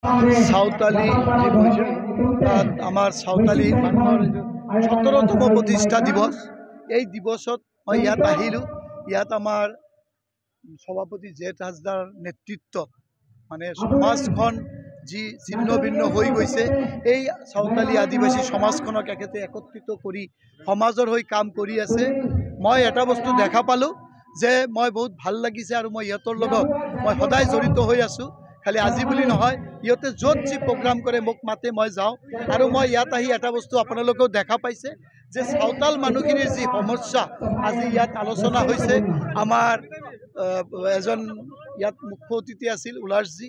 সাঁওতালি আমাৰ সাঁওতালি মানুহৰ 17তম প্ৰতিষ্ঠা দিৱস। এই দিৱসত মই ইয়াত আহিলোঁ। ইয়াত আমাৰ সভাপতি জেঠ হাজদাৰ নেতৃত্বত মানে সমাজখন যি ছিন্ন ভিন্ন হৈ গৈছে, এই সাঁওতালি আদিবাসী সমাজখনক একেতে একত্ৰিত কৰি সমাজৰ হৈ কাম কৰি আছে। মই এটা বস্তু দেখা পালোঁ যে মই বহুত ভাল লাগিছে আৰু মই ইহঁতৰ লগত মই সদায় জড়িত হৈ আছোঁ। খালি আজি বুলি নহয়, ইহঁতে য'ত যি প্ৰগ্ৰাম কৰে মোক মাতে, মই যাওঁ। আৰু মই ইয়াত আহি এটা বস্তু আপোনালোকেও দেখা পাইছে যে সাঁওতাল মানুহখিনিৰ যি সমস্যা আজি ইয়াত আলোচনা হৈছে। আমাৰ এজন ইয়াত মুখ্য অতিথি আছিল উলাসজী,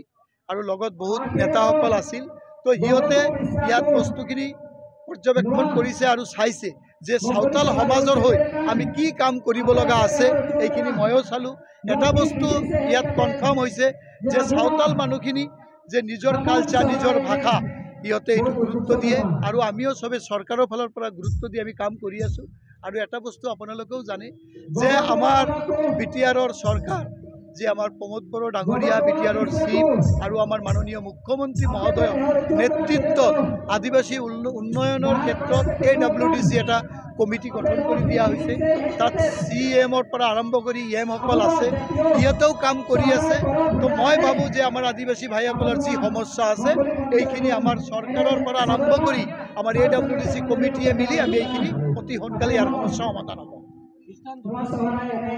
আৰু লগত বহুত নেতাসকল আছিল। তো সিহঁতে ইয়াত বস্তুখিনি পৰ্যবেক্ষণ কৰিছে আৰু চাইছে যে সাঁওতাল সমাজৰ হৈ আমি কি কাম কৰিব লগা আছে। এইখিনি ময়ো চালোঁ। এটা বস্তু ইয়াত কনফাৰ্ম হৈছে যে সাঁওতাল মানুহখিনি যে নিজৰ কালচাৰ, নিজৰ ভাষা সিহঁতে এইটো গুৰুত্ব দিয়ে, আৰু আমিও চবে চৰকাৰৰ ফালৰ পৰা গুৰুত্ব দি আমি কাম কৰি আছোঁ। আৰু এটা বস্তু আপোনালোকেও জানে যে আমাৰ বিটিআৰৰ চৰকাৰ, যে আমাৰ প্ৰমোদ বড়ো ডাঙৰীয়া বিটিআৰৰ চিফ আৰু আমাৰ মাননীয় মুখ্যমন্ত্ৰী মহোদয়ৰ নেতৃত্বত আদিবাসী উন্নয়নৰ ক্ষেত্ৰত AWDC এটা কমিটি গঠন কৰি দিয়া হৈছে। তাত CMৰ পৰা আৰম্ভ কৰি EMসকল আছে, সিহঁতেও কাম কৰি আছে। তো মই ভাবোঁ যে আমাৰ আদিবাসী ভাইসকলৰ যি সমস্যা আছে এইখিনি আমাৰ চৰকাৰৰ পৰা আৰম্ভ কৰি আমাৰ AWDC কমিটিয়ে মিলি আমি এইখিনি অতি সোনকালে ইয়াৰ সমস্যা সমাধান হ'ব।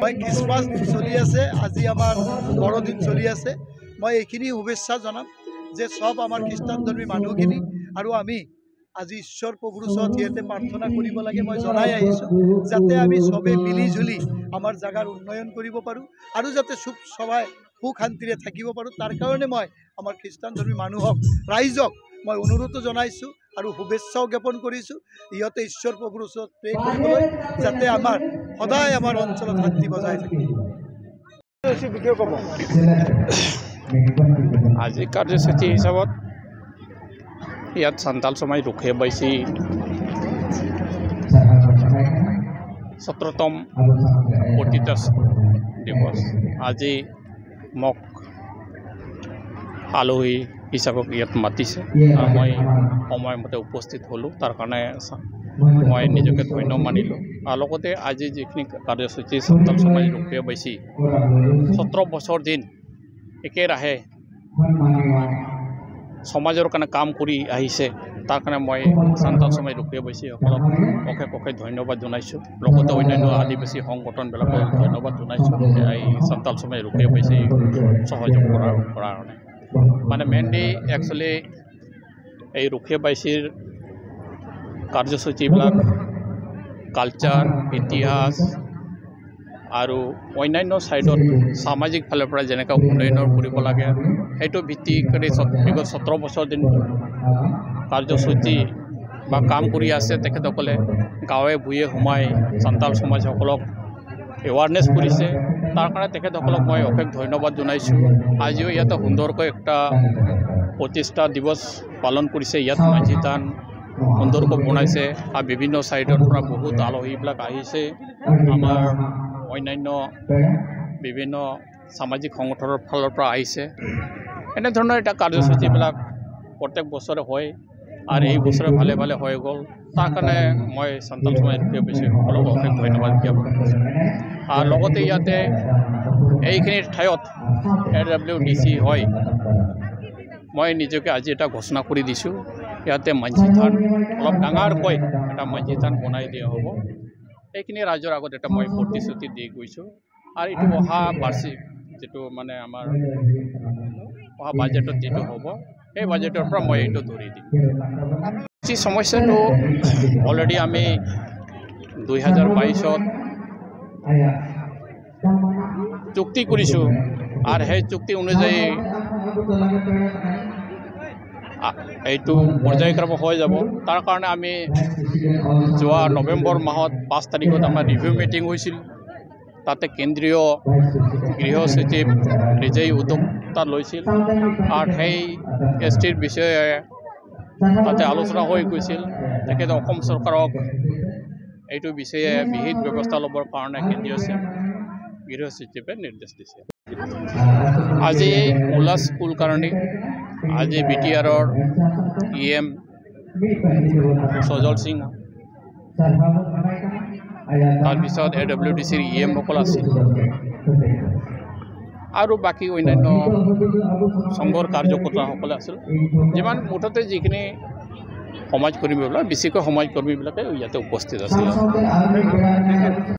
মই খ্ৰীষ্টমাছ চলি আছে, আজি আমাৰ বৰদিন চলি আছে। মই এইখিনি শুভেচ্ছা জনাম যে সব আমাৰ খ্ৰীষ্টানধৰ্মী মানুহখিনি আৰু আমি আজি ঈশ্বৰ প্ৰভুৰ ওচৰত ইয়াতে প্ৰাৰ্থনা কৰিব লাগে। মই জনাই আহিছোঁ যাতে আমি সবে মিলি জুলি আমাৰ জাগাৰ উন্নয়ন কৰিব পাৰোঁ আৰু যাতে সবাই সুখ শান্তিৰে থাকিব পাৰোঁ। তাৰ কাৰণে মই আমাৰ খ্ৰীষ্টানধৰ্মী মানুহক, ৰাইজক মই অনুৰোধো জনাইছোঁ আৰু শুভেচ্ছাও জ্ঞাপন কৰিছোঁ। ইহঁতে ঈশ্বৰ প্ৰভুৰ ওচৰত প্ৰে কৰিবলৈ যাতে আমাৰ সদায় আমাৰ অঞ্চলত শান্তি বজাই থাকে। আজি কাৰ্যসূচী হিচাপত ইয়াত সাঁওতাল সমাজ ৰক্ষাবাসী 17তম প্ৰতিষ্ঠা দিৱস। আজি মোক আলহী হিচাপে ইয়াত মাতিছে, মই সময়মতে উপস্থিত হ'লোঁ। তাৰ কাৰণে মই নিজকে ধন্য মানিলোঁ। আৰু লগতে আজি যিখিনি কাৰ্যসূচী সাঁওতাল সমাজ ৰক্ষাবাসী 17 বছৰ দিন একেৰাহে সমাজৰ কাৰণে কাম কৰি আহিছে, তাৰ কাৰণে মই সাঁওতাল সমাজ ৰক্ষাবাসীসকলক অশেষ অশেষ ধন্যবাদ জনাইছোঁ। লগতে অন্যান্য আদিবাসী সংগঠনবিলাকক ধন্যবাদ জনাইছোঁ এই সাঁওতাল সমাজ ৰক্ষাবাসী সহযোগ কৰাৰ কাৰণে। মানে মেইনলি একচুৱেলি এই ৰক্ষাবাসীৰ কাৰ্যসূচীবিলাক কালচাৰ, ইতিহাস আৰু অন্যান্য ছাইডত সামাজিক ফালৰ পৰা যেনেকৈ উন্নয়ন কৰিব লাগে সেইটো ভিত্তি কৰি বিগত 17 বছৰ দিন কাৰ্যসূচী বা কাম কৰি আছে। তেখেতসকলে গাঁৱে ভূঞে সোমাই সাঁওতাল সমাজসকলক এৱাৰনেছ কৰিছে। তাৰ কাৰণে তেখেতসকলক মই অশেষ ধন্যবাদ জনাইছোঁ। আজিও ইয়াতে সুন্দৰকৈ একটা প্ৰতিষ্ঠা দিৱস পালন কৰিছে। ইয়াত মাঝি থান সুন্দৰকৈ বনাইছে আৰু বিভিন্ন ছাইডৰ পৰা বহুত আলহীবিলাক আহিছে। আমাৰ অন্যান্য বিভিন্ন সামাজিক সংগঠনৰ ফালৰ পৰা আহিছে। এনেধৰণৰ এটা কাৰ্যসূচীবিলাক প্ৰত্যেক বছৰে হয় আৰু এই বছৰে ভালে ভালে হৈ গ'ল। তাৰ কাৰণে মই সাঁওতাল সমাজ ৰক্ষাবাসীসকলক অশেষ ধন্যবাদ জ্ঞাপন কৰিছোঁ। আৰু লগতে ইয়াতে এইখিনি ঠাইত AWDC হয়, মই নিজকে আজি এটা ঘোষণা কৰি দিছোঁ। ইয়াতে মাঝি থান অলপ ডাঙৰকৈ এটা মাঝি থান বনাই দিয়া হ'ব। এইখিনি ৰাইজৰ আগত এটা মই প্ৰতিশ্ৰুতি দি গৈছোঁ। আৰু এইটো অহা বাৰ্ষিক যেটো মানে আমাৰ অহা বাজেটত যেটো হ'ব, সেই বাজেটৰ পৰা মই এইটো ধৰি দিম। যি সমস্যাটো অলৰেডি আমি 2022ত চুক্তি কৰিছোঁ আৰু সেই চুক্তি অনুযায়ী এইটো পৰ্যায়ক্ৰম হৈ যাব। তাৰ কাৰণে আমি যোৱা নৱেম্বৰ মাহত 5 তাৰিখত আমাৰ ৰিভিউ মিটিং হৈছিল। তাতে কেন্দ্ৰীয় গৃহ সচিব নিজেই উদ্যোক্তা লৈছিল আৰু সেই STৰ বিষয়ে তাতে আলোচনা হৈ গৈছিল। তেখেতে অসম চৰকাৰক এইটো বিষয়ে বিহিত ব্যৱস্থা ল'বৰ কাৰণে কেন্দ্ৰীয় গৃহ সচিবে নিৰ্দেশ দিছে। আজি উল্লাস কুলকাৰ্ণী আজি BTR-ৰ EM সজল সিং তাৰপিছত AWDC-ৰ EM সকল আছিল আৰু বাকী অন্যান্য সংঘৰ কাৰ্যকৰ্তাসকলে আছিল যিমান মুঠতে যিখিনি সমাজকৰ্মীবিলাক বেছিকৈ সমাজকৰ্মীবিলাকে ইয়াতে উপস্থিত আছিল